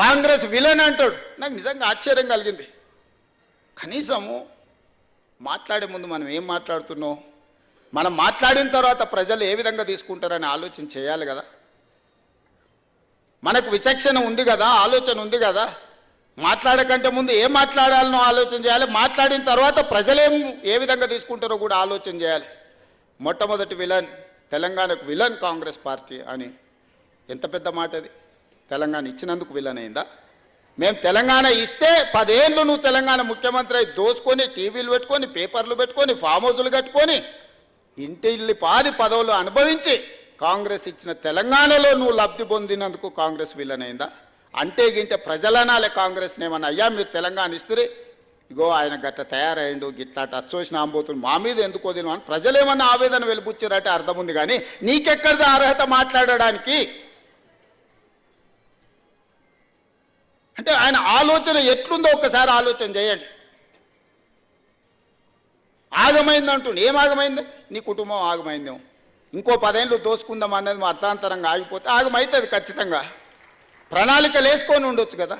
Congress villain అంటాడు. నాకు నిజంగా ఆశ్చర్యం కలిగింది. కనీసము మాట్లాడే ముందు మనం ఏం మాట్లాడుతున్నాం, మనం మాట్లాడిన తర్వాత ప్రజలు ఏ విధంగా తీసుకుంటారని ఆలోచన చేయాలి కదా. మనకు విచక్షణ ఉంది కదా, ఆలోచన ఉంది కదా. మాట్లాడకంటే ముందు ఏం మాట్లాడాలనో ఆలోచన చేయాలి, మాట్లాడిన తర్వాత ప్రజలేం ఏ విధంగా తీసుకుంటారో కూడా ఆలోచన చేయాలి. మొట్టమొదటి విలన్ తెలంగాణకు విలన్ కాంగ్రెస్ పార్టీ అని ఎంత పెద్ద మాట అది. తెలంగాణ ఇచ్చినందుకు విలన్ అయిందా? మేము తెలంగాణ ఇస్తే 10 ఏళ్ళు నువ్వు తెలంగాణ ముఖ్యమంత్రి అయి దోసుకొని టీవీలు పెట్టుకొని పేపర్లు పెట్టుకొని ఫామ్ హౌజులు కట్టుకొని ఇంటిల్లి పాది పదవులు అనుభవించి కాంగ్రెస్ ఇచ్చిన తెలంగాణలో నువ్వు లబ్ధి పొందినందుకు కాంగ్రెస్ విలన్ అయిందా? అంటే గింటే ప్రజలనాలే కాంగ్రెస్ ఏమన్నా అయ్యా మీరు తెలంగాణ ఇస్తే ఇగో ఆయన గట్ట తయారయ్యిండు గిట్లా అచ్చోసిన ఆంబోతులు మా మీద ఎందుకు వదిన అని ప్రజలేమన్నా ఆవేదన వెలిపుచ్చారంటే అర్థం ఉంది. కానీ నీకెక్కడిది అర్హత మాట్లాడడానికి? అంటే ఆయన ఆలోచన ఎట్లుందో ఒక్కసారి ఆలోచన చేయండి. ఆగమైంది అంటుండే, ఏం ఆగమైంది? నీ కుటుంబం ఆగమైందేమో, ఇంకో 10 ఏళ్ళు దోసుకుందాం అన్నది మా అర్థాంతరంగా ఆగిపోతే ఆగమవుతుంది ఖచ్చితంగా. ప్రణాళికలు వేసుకొని ఉండొచ్చు కదా.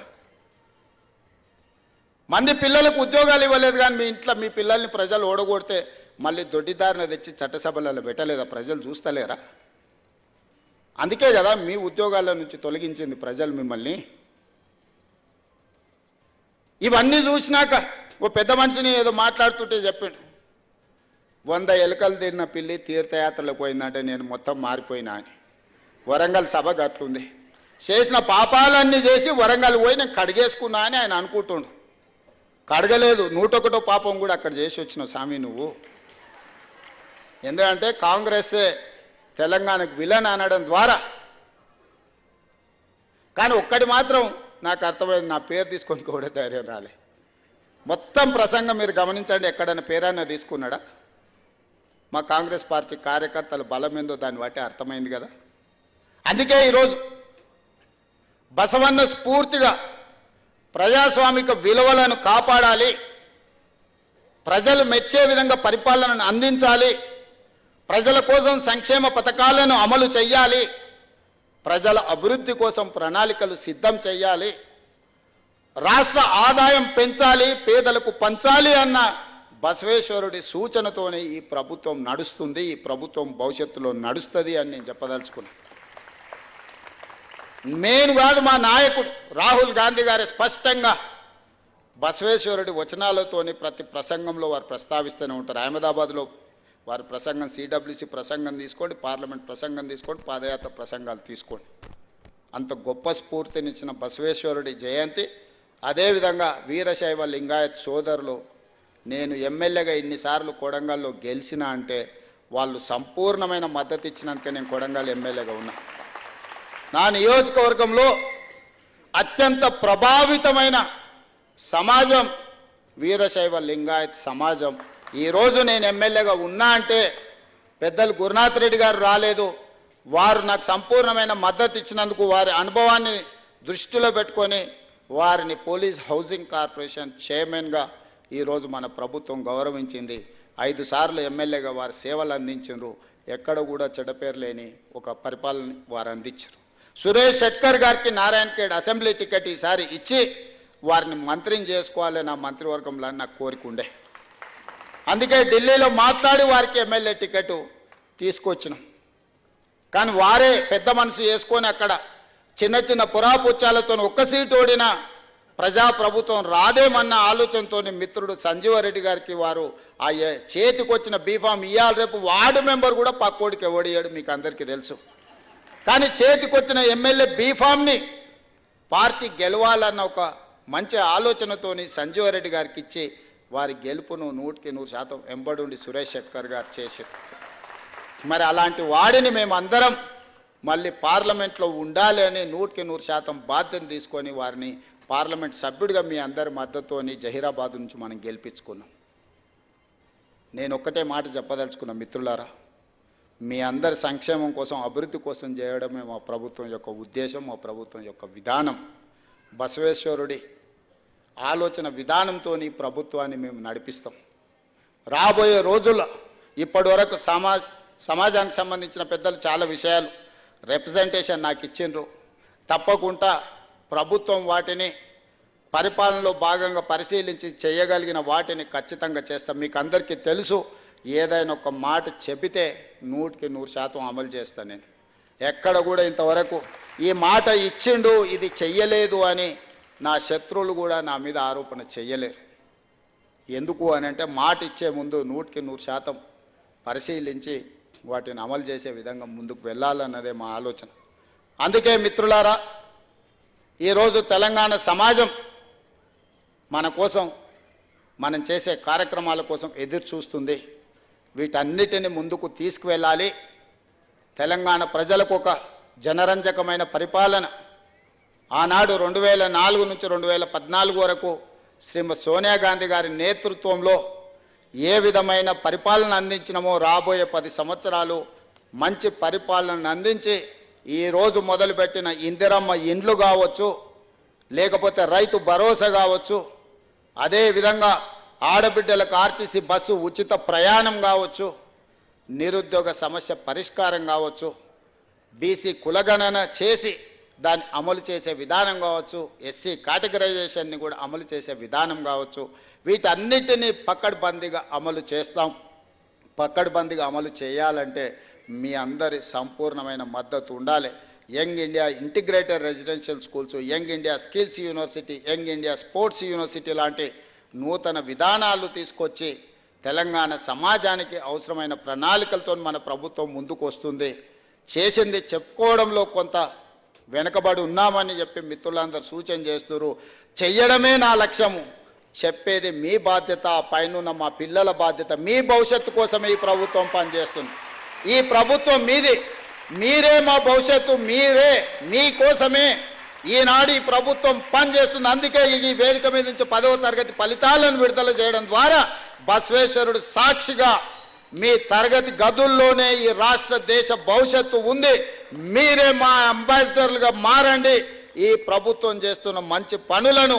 మంది పిల్లలకు ఉద్యోగాలు ఇవ్వలేదు కానీ మీ ఇంట్లో మీ పిల్లల్ని ప్రజలు ఓడగొడితే మళ్ళీ దొడ్డిదారిన తెచ్చి చట్టసభలలో పెట్టలేదా? ప్రజలు చూస్తలేరా? అందుకే కదా మీ ఉద్యోగాల నుంచి తొలగించింది ప్రజలు మిమ్మల్ని. ఇవన్నీ చూసినాక ఓ పెద్ద మనిషిని ఏదో మాట్లాడుతుంటే చెప్పాడు, 100 ఎలుకలు తిన్న పిల్లి తీర్థయాత్రలకు పోయిందంటే నేను మొత్తం మారిపోయినా అని. వరంగల్ సభ గట్లుంది. చేసిన పాపాలన్నీ చేసి వరంగల్ పోయి నేను కడిగేసుకున్నా అని ఆయన అనుకుంటుండు. కడగలేదు, 101 పాపం కూడా అక్కడ చేసి వచ్చిన స్వామి నువ్వు. ఎందుకంటే కాంగ్రెస్ తెలంగాణకు విలన్ అనడం ద్వారా. కానీ ఒక్కటి మాత్రం నాకు అర్థమైంది, నా పేరు తీసుకొని కూడా ధైర్యం రాలే. మొత్తం ప్రసంగం మీరు గమనించండి, ఎక్కడైనా పేరైనా తీసుకున్నాడా? మా కాంగ్రెస్ పార్టీ కార్యకర్తల బలం ఏందో దాన్ని బట్టి అర్థమైంది కదా. అందుకే ఈరోజు బసవన్న స్ఫూర్తిగా ప్రజాస్వామిక విలువలను కాపాడాలి, ప్రజలు మెచ్చే విధంగా పరిపాలనను అందించాలి, ప్రజల కోసం సంక్షేమ పథకాలను అమలు చేయాలి, ప్రజల అభివృద్ధి కోసం ప్రణాళికలు సిద్ధం చేయాలి, రాష్ట్ర ఆదాయం పెంచాలి, పేదలకు పంచాలి అన్న బసవేశ్వరుడి సూచనతోనే ఈ ప్రభుత్వం నడుస్తుంది. ఈ ప్రభుత్వం భవిష్యత్తులో నడుస్తుంది అని నేను చెప్పదలుచుకున్నాను. నేను కాదు, మా నాయకుడు రాహుల్ గాంధీ గారి స్పష్టంగా బసవేశ్వరుడి వచనాలతోని ప్రతి ప్రసంగంలో వారు ప్రస్తావిస్తూనే ఉంటారు. అహ్మదాబాద్లో వారి ప్రసంగం, సిడబ్ల్యూసి ప్రసంగం తీసుకోండి, పార్లమెంట్ ప్రసంగం తీసుకోండి, పాదయాత్ర ప్రసంగాలు తీసుకోండి. అంత గొప్ప స్ఫూర్తినిచ్చిన బసవేశ్వరుడి జయంతి. అదేవిధంగా వీరశైవ లింగాయత్ సోదరులు, నేను ఎమ్మెల్యేగా ఇన్నిసార్లు కొడంగల్లో గెలిచినా అంటే వాళ్ళు సంపూర్ణమైన మద్దతు ఇచ్చినందుకే నేను కొడంగల్ ఎమ్మెల్యేగా ఉన్నా. నా నియోజకవర్గంలో అత్యంత ప్రభావితమైన సమాజం వీరశైవ లింగాయత్ సమాజం. ఈరోజు నేను ఎమ్మెల్యేగా ఉన్నా అంటే పెద్దలు గురునాథ్ రెడ్డి గారు రాలేదు, వారు నాకు సంపూర్ణమైన మద్దతు ఇచ్చినందుకు వారి అనుభవాన్ని దృష్టిలో పెట్టుకొని వారిని పోలీస్ హౌసింగ్ కార్పొరేషన్ చైర్మన్గా ఈరోజు మన ప్రభుత్వం గౌరవించింది. 5 సార్లు ఎమ్మెల్యేగా వారు సేవలు అందించారు. ఎక్కడ కూడా చెడ్డపేరు లేని ఒక పరిపాలన వారు అందించారు. సురేష్ శెట్కర్ గారికి నారాయణఖేడ్ అసెంబ్లీ టికెట్ ఈసారి ఇచ్చి వారిని మంత్రిని చేసుకోవాలి నా మంత్రివర్గంలో నాకు కోరిక ఉండే. అందుకే ఢిల్లీలో మాట్లాడి వారికి ఎమ్మెల్యే టికెట్ తీసుకొచ్చినాం. కానీ వారే పెద్ద మనసు చేసుకొని అక్కడ చిన్న చిన్న పురాపుచ్చాలతో ఒక్క సీటు ఓడిన ప్రజాప్రభుత్వం రాదేమన్న ఆలోచనతో మిత్రుడు సంజీవరెడ్డి గారికి వారు ఆ చేతికొచ్చిన బీఫామ్ ఇయ్యాలి, రేపు వార్డు మెంబర్ కూడా పక్కోడికి ఓడియాడు, మీకు అందరికీ తెలుసు. కానీ చేతికొచ్చిన ఎమ్మెల్యే బీఫామ్ని పార్టీ గెలవాలన్న ఒక మంచి ఆలోచనతోని సంజీవరెడ్డి గారికి ఇచ్చి వారి గెలుపును 100% ఎంబడుండి సురేష్ శెట్కర్ గారు చేశారు. మరి అలాంటి వాడిని మేమందరం మళ్ళీ పార్లమెంట్లో ఉండాలి అని 100% బాధ్యత తీసుకొని వారిని పార్లమెంట్ సభ్యుడిగా మీ అందరి మద్దతుతోని జహీరాబాద్ నుంచి మనం గెలిపించుకున్నాం. నేను ఒక్కటే మాట చెప్పదలుచుకున్నా మిత్రులారా, మీ అందరి సంక్షేమం కోసం, అభివృద్ధి కోసం చేయడమే మా ప్రభుత్వం యొక్క ఉద్దేశం, మా ప్రభుత్వం యొక్క విధానం. బసవేశ్వరుడి ఆలోచన విధానంతో ఈ ప్రభుత్వాన్ని మేము నడిపిస్తాం. రాబోయే రోజుల్లో ఇప్పటి వరకు సమాజానికి సంబంధించిన పెద్దలు చాలా విషయాలు రిప్రజెంటేషన్ నాకు ఇచ్చిండ్రు. తప్పకుండా ప్రభుత్వం వాటిని పరిపాలనలో భాగంగా పరిశీలించి చేయగలిగిన వాటిని ఖచ్చితంగా చేస్తాం. మీకు అందరికీ తెలుసు, ఏదైనా ఒక మాట చెబితే 100% అమలు చేస్తాను. నేను ఎక్కడ కూడా ఇంతవరకు ఈ మాట ఇచ్చిండు ఇది చెయ్యలేదు అని నా శత్రువులు కూడా నా మీద ఆరోపణ చెయ్యలేరు. ఎందుకు అని అంటే మాట ఇచ్చే ముందు 100% పరిశీలించి వాటిని అమలు చేసే విధంగా ముందుకు వెళ్ళాలన్నదే మా ఆలోచన. అందుకే మిత్రులారా, ఈరోజు తెలంగాణ సమాజం మన కోసం మనం చేసే కార్యక్రమాల కోసం ఎదురు చూస్తుంది. వీటన్నిటిని ముందుకు తీసుకువెళ్ళాలి. తెలంగాణ ప్రజలకు ఒక జనరంజకమైన పరిపాలన ఆనాడు 2004 నుంచి 2014 వరకు శ్రీమతి సోనియా గాంధీ గారి నేతృత్వంలో ఏ విధమైన పరిపాలన అందించినమో రాబోయే 10 సంవత్సరాలు మంచి పరిపాలనను అందించి ఈరోజు మొదలుపెట్టిన ఇందిరమ్మ ఇండ్లు కావచ్చు, లేకపోతే రైతు భరోసా కావచ్చు, అదేవిధంగా ఆడబిడ్డలకు ఆర్టీసీ బస్సు ఉచిత ప్రయాణం కావచ్చు, నిరుద్యోగ సమస్య పరిష్కారం కావచ్చు, బీసీ కులగణన చేసి దాన్ని అమలు చేసే విధానం కావచ్చు, ఎస్సీ కేటగరైజేషన్ని కూడా అమలు చేసే విధానం కావచ్చు, వీటన్నిటినీ పకడ్బందీగా అమలు చేస్తాం. పకడ్బందీగా అమలు చేయాలంటే మీ అందరి సంపూర్ణమైన మద్దతు ఉండాలి. Young India integrated residential schools, young India skills university, young India sports university లాంటి నూతన విధానాలు తీసుకొచ్చి తెలంగాణ సమాజానికి అవసరమైన ప్రణాళికలతో మన ప్రభుత్వం ముందుకు వస్తుంది. చేసింది చెప్పుకోవడంలో కొంత వెనకబడి ఉన్నామని చెప్పి మిత్రులందరూ సూచన చేస్తున్నారు. చెయ్యడమే నా లక్ష్యము, చెప్పేది మీ బాధ్యత, పైన మా పిల్లల బాధ్యత. మీ భవిష్యత్తు కోసమే ఈ ప్రభుత్వం పనిచేస్తుంది. ఈ ప్రభుత్వం మీది, మీరే మా భవిష్యత్తు, మీరే, మీకోసమే ఈనాడు ఈ ప్రభుత్వం పనిచేస్తుంది. అందుకే ఈ వేదిక మీద నుంచి 10వ తరగతి ఫలితాలను విడుదల చేయడం ద్వారా బసవేశ్వరుడు సాక్షిగా మీ తరగతి గదుల్లోనే ఈ రాష్ట్ర దేశ భవిష్యత్తు ఉంది. మీరే మా అంబాసిడర్లుగా మారండి. ఈ ప్రభుత్వం చేస్తున్న మంచి పనులను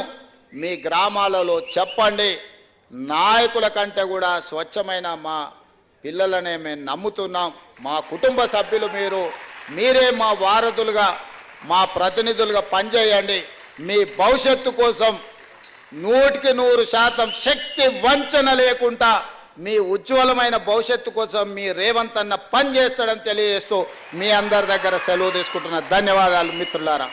మీ గ్రామాలలో చెప్పండి. నాయకుల కంటే కూడా స్వచ్ఛమైన మా పిల్లలనే మేము నమ్ముతున్నాం. మా కుటుంబ సభ్యులు మీరే మా వారధులుగా, మా ప్రతినిధులుగా పనిచేయండి. మీ భవిష్యత్తు కోసం 100% శక్తి వంచన లేకుండా మీ ఉజ్వలమైన భవిష్యత్తు కోసం మీ రేవంత్ అన్న పని చేస్తాడని తెలియజేస్తూ మీ అందరి దగ్గర సెలవు తీసుకుంటున్న ధన్యవాదాలు మిత్రులారా.